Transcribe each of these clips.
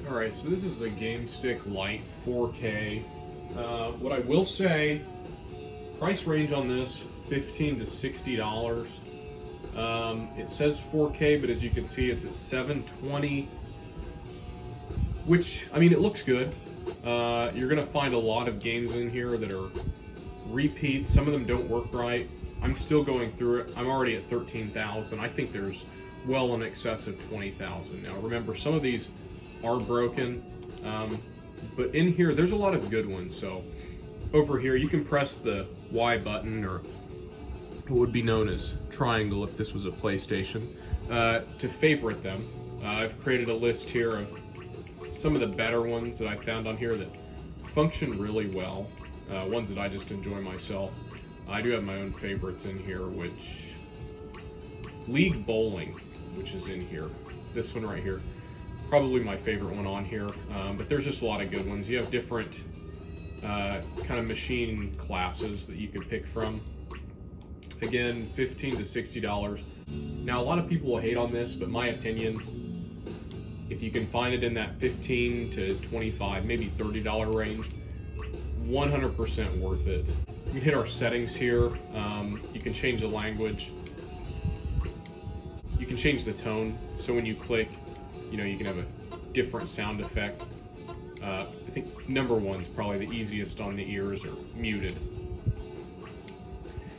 Alright, so this is the GameStick Lite 4K. What I will say, price range on this, $15 to $60. It says 4K, but as you can see, it's at 720, which, I mean, it looks good. You're going to find a lot of games in here that are repeats. Some of them don't work right. I'm still going through it. I'm already at 13,000. I think there's well in excess of 20,000. Now, remember, some of these are broken, but in here, there's a lot of good ones. So over here, you can press the Y button, or it would be known as triangle if this was a PlayStation, to favorite them. I've created a list here of some of the better ones that I found on here that function really well, ones that I just enjoy myself. I do have my own favorites in here, which League Bowling, which is in here. This one right here, probably my favorite one on here, but there's just a lot of good ones. You have different kind of machine classes that you can pick from. Again, $15 to $60. Now, a lot of people will hate on this, but my opinion, if you can find it in that $15 to $25, maybe $30 range, 100% worth it. You can hit our settings here. You can change the language. You can change the tone. So when you click, you know, you can have a different sound effect. I think number one's probably the easiest on the ears, or muted.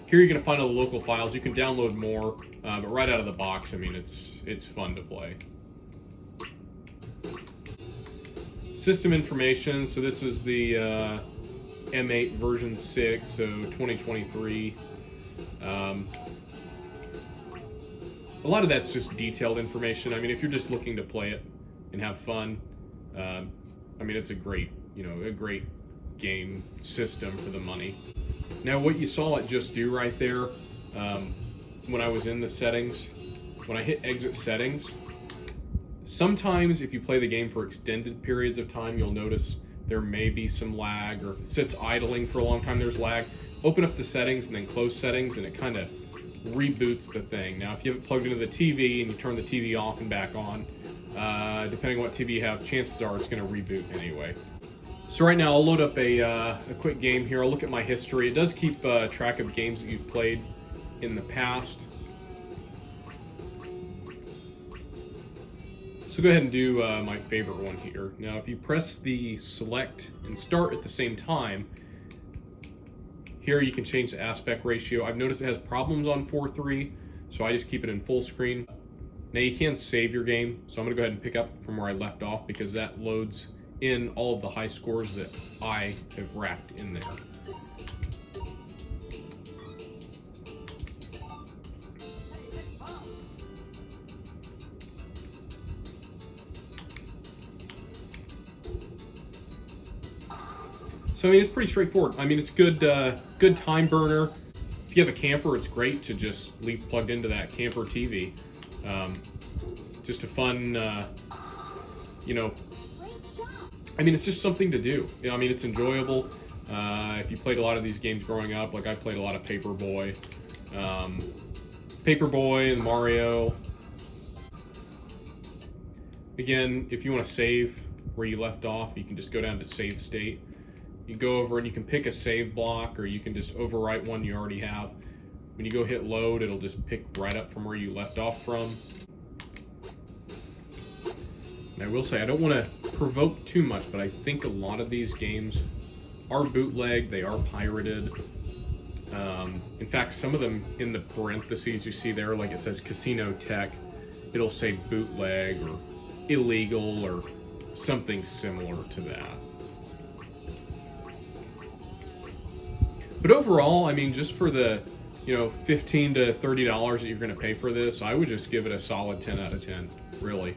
Here you're going to find all the local files. You can download more, but right out of the box, I mean, it's fun to play. System information. So this is the M8 version 6, so 2023. A lot of that's just detailed information. I mean, if you're just looking to play it and have fun, I mean, it's a great game system for the money. Now, what you saw it just do right there, when I was in the settings, when I hit exit settings, sometimes if you play the game for extended periods of time, you'll notice there may be some lag, or if it sits idling for a long time, there's lag. Open up the settings and then close settings, and it kind of reboots the thing. Now, if you have it plugged into the TV and you turn the TV off and back on, depending on what TV you have, chances are it's going to reboot anyway. So right now, I'll load up a quick game here. I'll look at my history. It does keep track of games that you've played in the past. So go ahead and do my favorite one here. Now, if you press the select and start at the same time, here you can change the aspect ratio. I've noticed it has problems on 4:3, so I just keep it in full screen. Now you can save your game, so I'm gonna go ahead and pick up from where I left off, because that loads in all of the high scores that I have racked in there. So I mean, it's pretty straightforward. I mean, it's good time burner. If you have a camper, it's great to just leave plugged into that camper TV. Just a fun, you know, I mean, it's just something to do. You know, I mean, it's enjoyable. If you played a lot of these games growing up, like I played a lot of Paperboy and Mario. Again, if you want to save where you left off, you can just go down to save state. You go over and you can pick a save block, or you can just overwrite one you already have. When you go hit load, it'll just pick right up from where you left off from. And I will say, I don't want to provoke too much, but I think a lot of these games are bootleg, they are pirated. In fact, some of them in the parentheses you see there, like it says Casino Tech, it'll say bootleg or illegal or something similar to that. But overall, I mean, just for the, you know, $15 to $30 that you're going to pay for this, I would just give it a solid 10 out of 10, really.